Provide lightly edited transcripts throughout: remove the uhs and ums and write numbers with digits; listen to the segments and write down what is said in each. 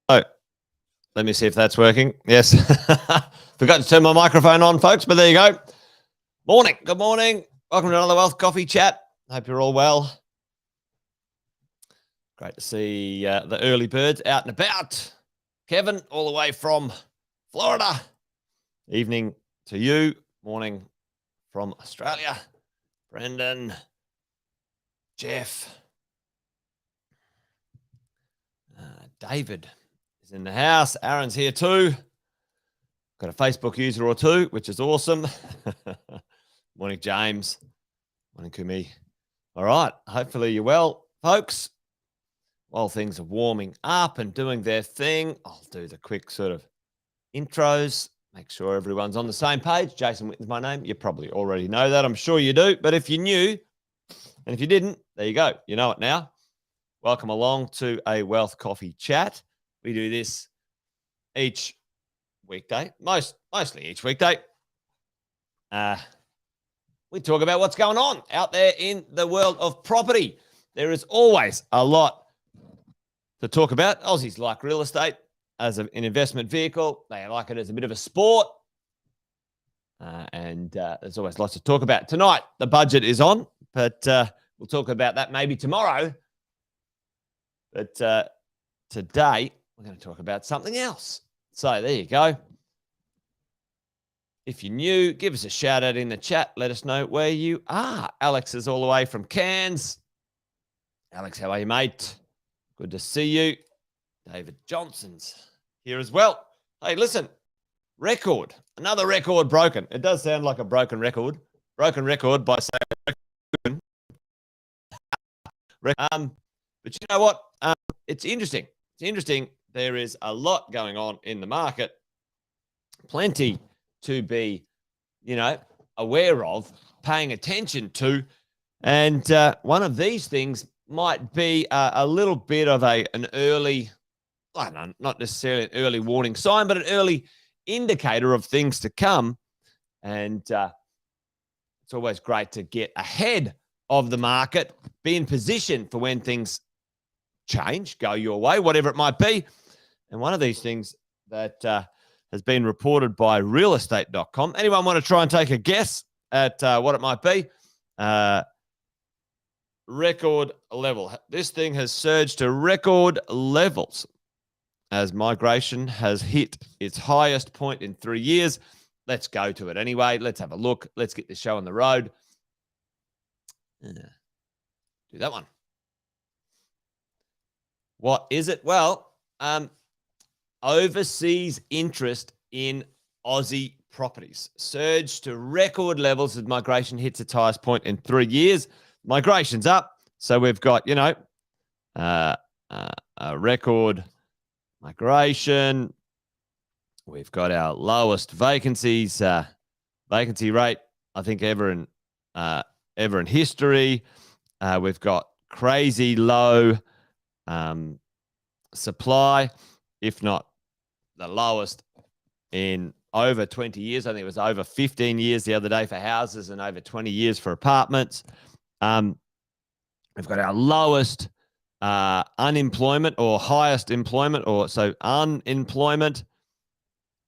Oh, let me see if that's working. Yes. Forgot to turn my microphone on, folks, but there you go. Morning. Good morning. Welcome to another Wealth Coffee Chat. Hope you're all well. Great to see the early birds out and about. Kevin, all the way from Florida. Evening to you. Morning from Australia. Brendan. Jeff. David is in the house. Aaron's here too. Got a Facebook user or two, which is awesome. Morning, James. Morning, Kumi. All right. Hopefully you're well, folks. While things are warming up and doing their thing, I'll do the quick sort of intros. Make sure everyone's on the same page. Jason Witten's my name. You probably already know that. I'm sure you do. But if you're new, and if you didn't, there you go. You know it now. Welcome along to a Wealth Coffee Chat. We do this each weekday, mostly each weekday. We talk about what's going on out there in the world of property. There is always a lot to talk about. Aussies like real estate as an investment vehicle. They like it as a bit of a sport. And there's always lots to talk about. Tonight, the budget is on, but we'll talk about that maybe tomorrow. But today, we're going to talk about something else. So there you go. If you're new, give us a shout out in the chat. Let us know where you are. Alex is all the way from Cairns. Alex, how are you, mate? Good to see you. David Johnson's here as well. Hey, listen, record. Another record broken. It does sound like a broken record. Broken record by saying but you know what? It's interesting. It's interesting. There is a lot going on in the market. Plenty to be, aware of, paying attention to. And one of these things might be a little bit of an early, not necessarily an early warning sign, but an early indicator of things to come. And it's always great to get ahead of the market, be in position for when things change, go your way, whatever it might be. And one of these things that has been reported by realestate.com. Anyone want to try and take a guess at what it might be? Record level. This thing has surged to record levels as migration has hit its highest point in 3 years. Let's go to it anyway. Let's have a look. Let's get this show on the road. Do that one. What is it? Well, overseas interest in Aussie properties surged to record levels as migration hits its highest point in 3 years. Migration's up. So we've got, a record migration. We've got our lowest vacancy rate, I think, ever in history. We've got crazy low supply, if not the lowest in over 20 years. I think it was over 15 years the other day for houses and over 20 years for apartments. We've got our lowest unemployment or highest employment, or so unemployment.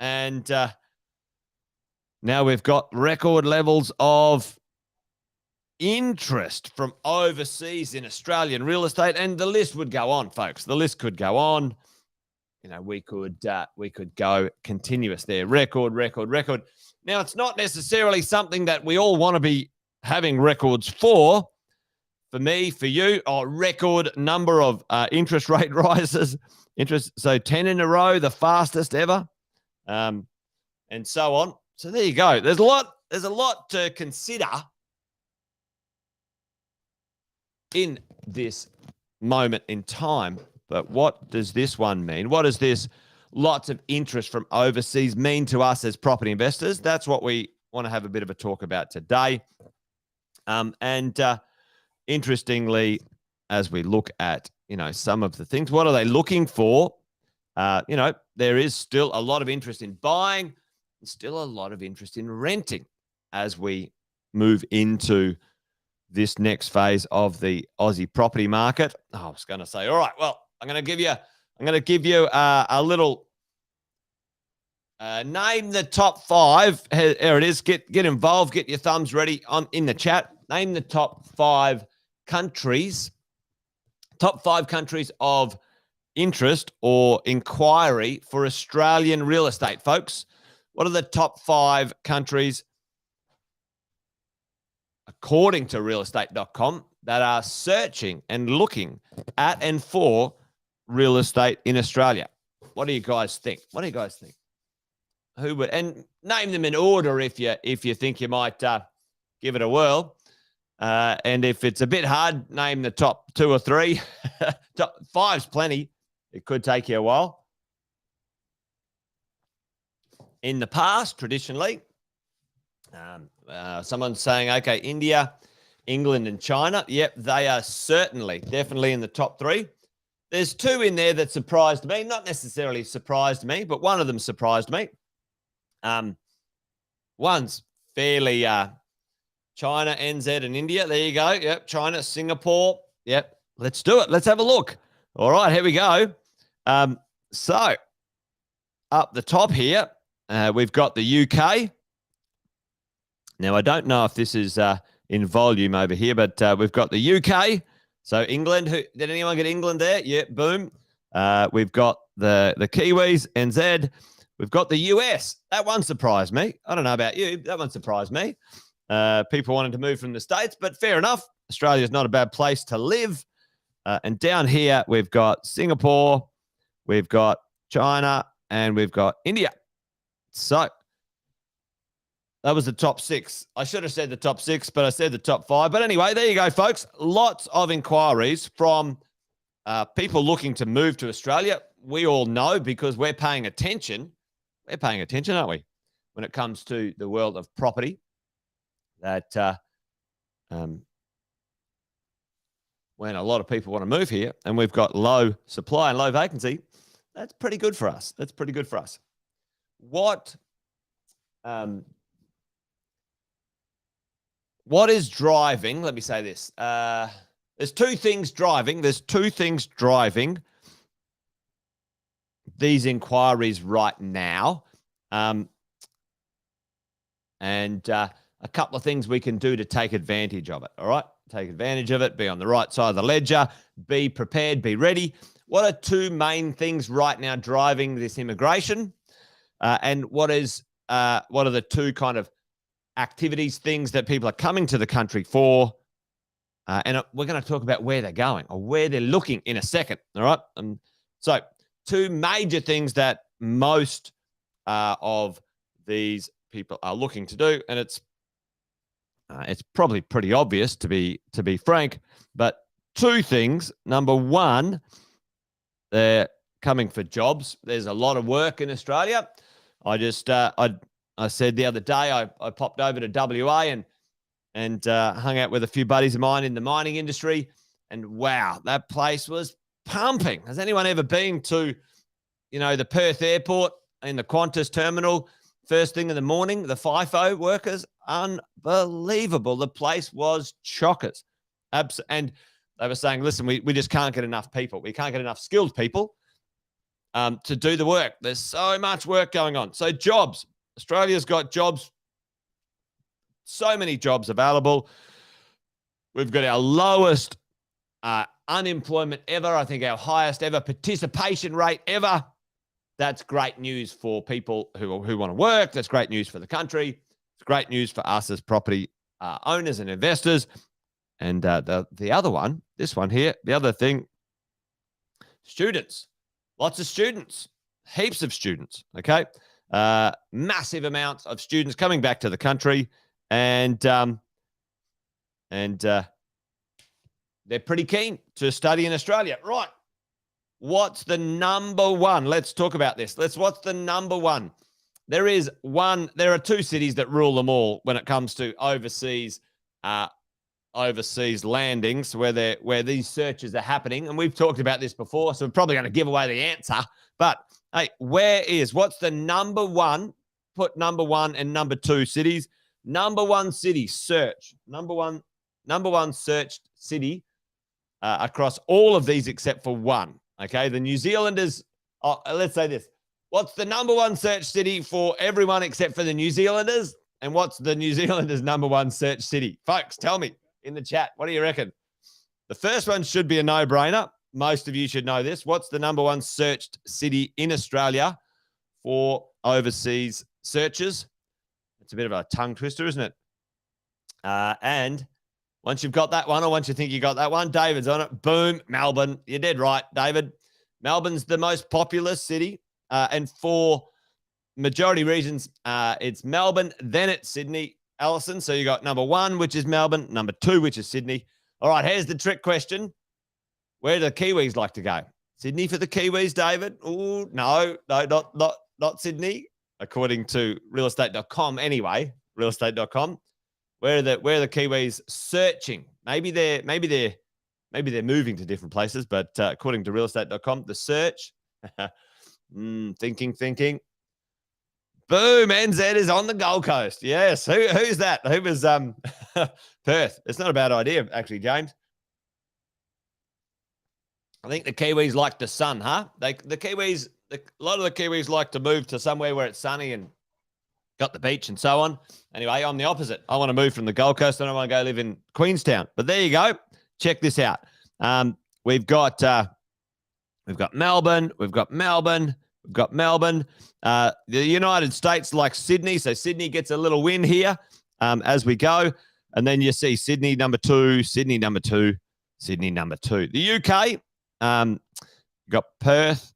And now we've got record levels of interest from overseas in Australian real estate, and the list would go on, folks. The list could go on. We could go continuous there. Record. Now, it's not necessarily something that we all want to be having records for. For me, for you, a record number of interest rate rises. So 10 in a row, the fastest ever, and so on. So there you go. There's a lot to consider in this moment in time. But what does this one mean? What does this lots of interest from overseas mean to us as property investors? That's what we want to have a bit of a talk about today. Interestingly, as we look at, some of the things, what are they looking for? There is still a lot of interest in buying and still a lot of interest in renting as we move into this next phase of the Aussie property market. I was going to say, all right, well, I'm going to give you a little name the top 5. There it is. Get involved. Get your thumbs ready in the chat. Name the top 5 countries. Top 5 countries of interest or inquiry for Australian real estate, folks. What are the top 5 countries, according to realestate.com, that are searching and looking at and for real estate in Australia? What do you guys think? Who would, and name them in order if you think you might give it a whirl. And if it's a bit hard, name the top 2 or 3. Top 5's plenty. It could take you a while. In the past, traditionally, someone's saying, okay, India, England, and China. Yep, they are definitely in the top 3. There's 2 in there that surprised me. Not necessarily surprised me, but one of them surprised me. One's fairly China, NZ, and India. There you go. Yep, China, Singapore. Yep, let's do it. Let's have a look. All right, here we go. So up the top here, we've got the UK. Now, I don't know if this is in volume over here, but we've got the UK. So England. Did anyone get England there? Yeah, boom. We've got the Kiwis, NZ. We've got the US. That one surprised me. I don't know about you. That one surprised me. People wanted to move from the States, but fair enough. Australia is not a bad place to live. And down here, we've got Singapore, we've got China, and we've got India. So that was the top 6. I should have said the top 6, but I said the top 5. But anyway, there you go, folks. Lots of inquiries from people looking to move to Australia. We all know because we're paying attention. We're paying attention, aren't we, when it comes to the world of property, that when a lot of people want to move here and we've got low supply and low vacancy, that's pretty good for us. What is driving? Let me say this. There's two things driving these inquiries right now. And a couple of things we can do to take advantage of it. All right. Take advantage of it. Be on the right side of the ledger. Be prepared. Be ready. What are 2 main things right now driving this immigration? And what are the 2 kind of activities, things that people are coming to the country for? And we're going to talk about where they're going or where they're looking in a second. All right. So 2 major things that most of these people are looking to do, and it's probably pretty obvious to be frank, but two things. Number one, they're coming for jobs. There's a lot of work in Australia. I said the other day I popped over to WA and hung out with a few buddies of mine in the mining industry, and wow, that place was pumping. Has anyone ever been to, the Perth airport in the Qantas terminal first thing in the morning? The FIFO workers, unbelievable. The place was chockers. And they were saying, listen, we just can't get enough people. We can't get enough skilled people to do the work. There's so much work going on. So jobs. Australia's got jobs. So many jobs available. We've got our lowest unemployment ever. I think our highest ever participation rate ever. That's great news for people who want to work. That's great news for the country. It's great news for us as property owners and investors. And the other one, this one here, the other thing, students. Lots of students. Heaps of students, okay? Massive amounts of students coming back to the country. And they're pretty keen to study in Australia. Right. What's the number one? Let's talk about this. What's the number one? There are two cities that rule them all when it comes to overseas landings where these searches are happening. And we've talked about this before, so we're probably going to give away the answer. But hey, what's the number one? Put number one and number two cities. Number one city search. Number one searched city across all of these except for one. Okay, the New Zealanders, let's say this. What's the number one search city for everyone except for the New Zealanders? And what's the New Zealanders' number one search city? Folks, tell me in the chat. What do you reckon? The first one should be a no-brainer. Most of you should know this. What's the number one searched city in Australia for overseas searches? It's a bit of a tongue twister, isn't it? And once you've got that one, or once you think you got that one, David's on it. Boom, Melbourne. You're dead right, David. Melbourne's the most populous city. And for majority reasons, it's Melbourne, then it's Sydney. Allison, so you got number one, which is Melbourne, number two, which is Sydney. All right, here's the trick question. Where do the Kiwis like to go? Sydney for the Kiwis, David? Oh, no, not Sydney, according to realestate.com anyway, realestate.com. Where are the Kiwis searching? Maybe they're moving to different places, but according to realestate.com, the search, thinking. Boom, NZ is on the Gold Coast. Yes. Who's that? Who was Perth? It's not a bad idea, actually, James. I think the Kiwis like the sun, huh? A lot of the Kiwis like to move to somewhere where it's sunny and got the beach and so on. Anyway, I'm the opposite. I want to move from the Gold Coast and I want to go live in Queenstown. But there you go. Check this out. We've got Melbourne. We've got Melbourne. The United States like Sydney. So Sydney gets a little win here as we go. And then you see Sydney number two, Sydney number two, Sydney number two. The UK, got Perth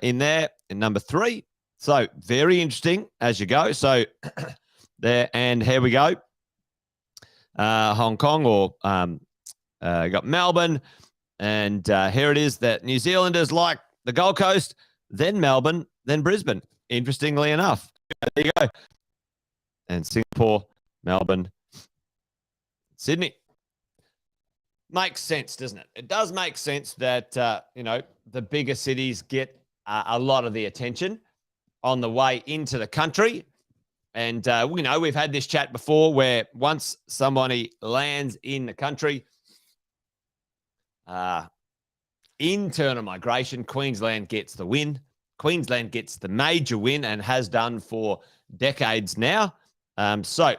in there in number three. So very interesting as you go. So there, and here we go. Hong Kong or got Melbourne. And here it is that New Zealanders like the Gold Coast, then Melbourne, then Brisbane. Interestingly enough. There you go. And Singapore, Melbourne, Sydney. Makes sense, doesn't it? It does make sense that, the bigger cities get a lot of the attention on the way into the country. And, we've had this chat before where once somebody lands in the country, internal migration, Queensland gets the win. Queensland gets the major win and has done for decades now. So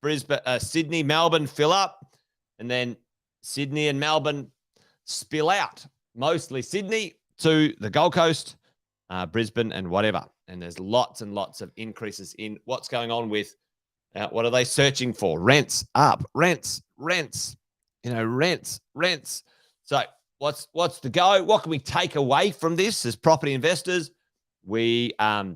Brisbane, Sydney, Melbourne fill up, and then Sydney and Melbourne spill out. Mostly Sydney to the Gold Coast, Brisbane, and whatever. And there's lots and lots of increases in what's going on with what are they searching for? Rents up, rents. So what's the go? What can we take away from this as property investors? I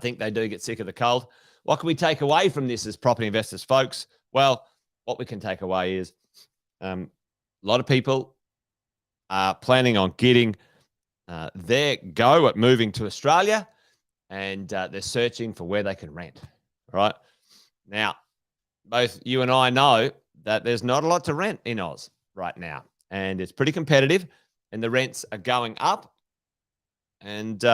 think they do get sick of the cold. What can we take away from this as property investors, folks? Well, what we can take away is a lot of people are planning on getting their go at moving to Australia, and they're searching for where they can rent. Right now, both you and I know that there's not a lot to rent in Oz right now, and it's pretty competitive, and the rents are going up. And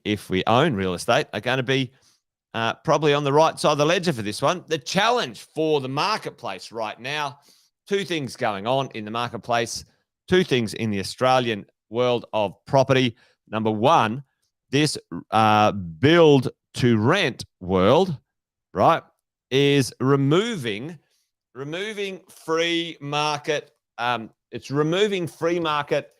if we own real estate, are going to be probably on the right side of the ledger for this one. The challenge for the marketplace right now, two things going on in the marketplace, two things in the Australian world of property. Number one, this build to rent world, right, is removing free market. It's removing free market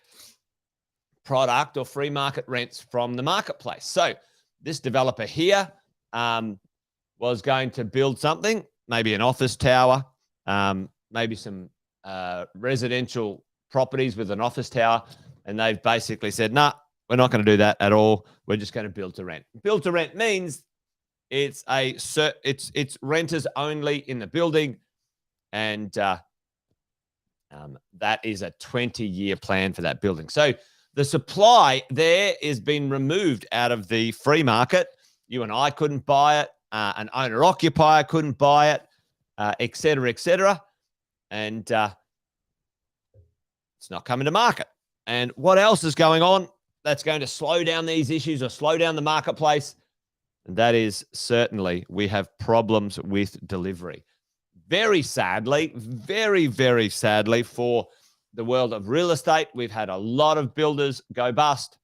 product or free market rents from the marketplace. So this developer here was going to build something, maybe an office tower, maybe some residential properties with an office tower, and they've basically said, nah, we're not going to do that at all. We're just going to build to rent. Build to rent means it's renters only in the building, and that is a 20-year plan for that building. So the supply there is being removed out of the free market. You and I couldn't buy it. An owner-occupier couldn't buy it, et cetera, et cetera. And it's not coming to market. And what else is going on that's going to slow down these issues or slow down the marketplace? And that is certainly we have problems with delivery. Very sadly, very, very sadly for the world of real estate, we've had a lot of builders go bust.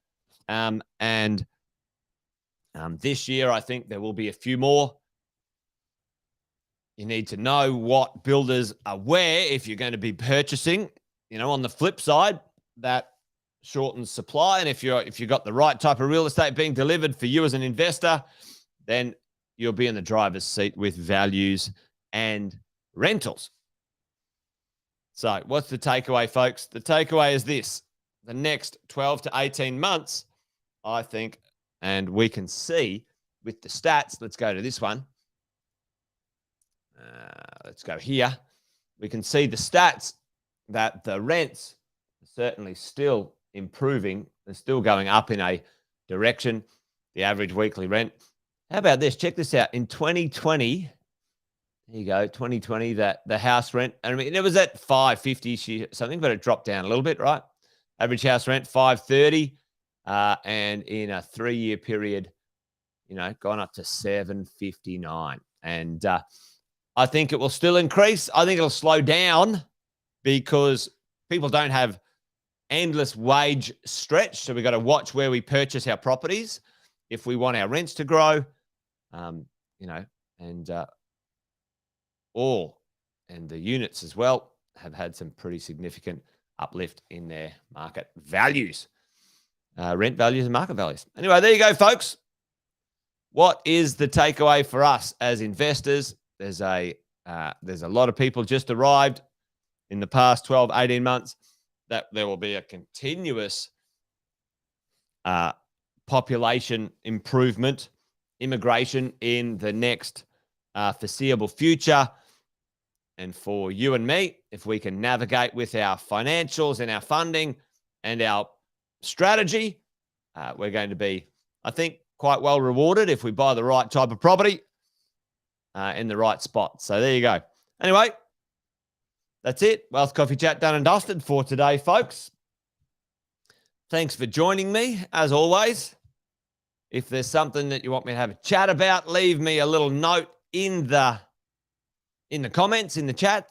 This year, I think there will be a few more. You need to know what builders are where if you're going to be purchasing. You know, on the flip side, that shortens supply. And if you've got the right type of real estate being delivered for you as an investor, then you'll be in the driver's seat with values and rentals. So what's the takeaway, folks? The takeaway is this. The next 12 to 18 months, I think, and we can see with the stats, let's go to this one. Let's go here. We can see the stats that the rents are certainly still improving. They're still going up in a direction. The average weekly rent. How about this? Check this out. In 2020, there you go, 2020, that the house rent, I mean, it was at $550 something, but it dropped down a little bit, right? Average house rent, $530, and in a 3-year period, you know, gone up to $759. And I think it will still increase. I think it'll slow down because people don't have endless wage stretch. So we've got to watch where we purchase our properties if we want our rents to grow, you know, and and the units as well have had some pretty significant uplift in their market values, rent values and market values. Anyway, there you go, folks. What is the takeaway for us as investors? There's a lot of people just arrived in the past 12, 18 months that there will be a continuous population improvement, immigration in the next foreseeable future. And for you and me, if we can navigate with our financials and our funding and our strategy, we're going to be, I think, quite well rewarded if we buy the right type of property in the right spot. So there you go. Anyway, that's it. Wealth Coffee Chat done and dusted for today, folks. Thanks for joining me, as always. If there's something that you want me to have a chat about, leave me a little note in the comments, in the chat.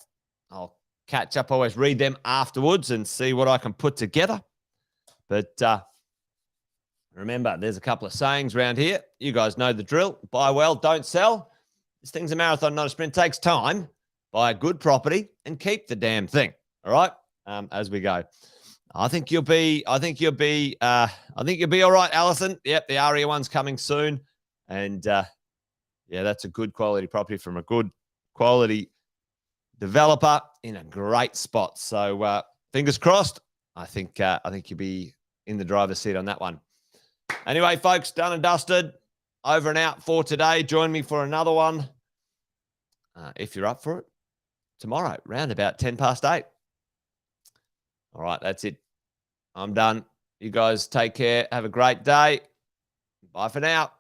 I'll catch up, always read them afterwards and see what I can put together. But remember, there's a couple of sayings around here. You guys know the drill. Buy well, don't sell. This thing's a marathon, not a sprint. It takes time. Buy a good property and keep the damn thing. All right. As we go, I think you'll be all right, Alison. Yep, the ARIA one's coming soon, and yeah, that's a good quality property from a good quality developer in a great spot. So fingers crossed. I think you'll be in the driver's seat on that one. Anyway, folks, done and dusted. Over and out for today. Join me for another one if you're up for it. tomorrow, round about 8:10. All right, that's it. I'm done. You guys take care. Have a great day. Bye for now.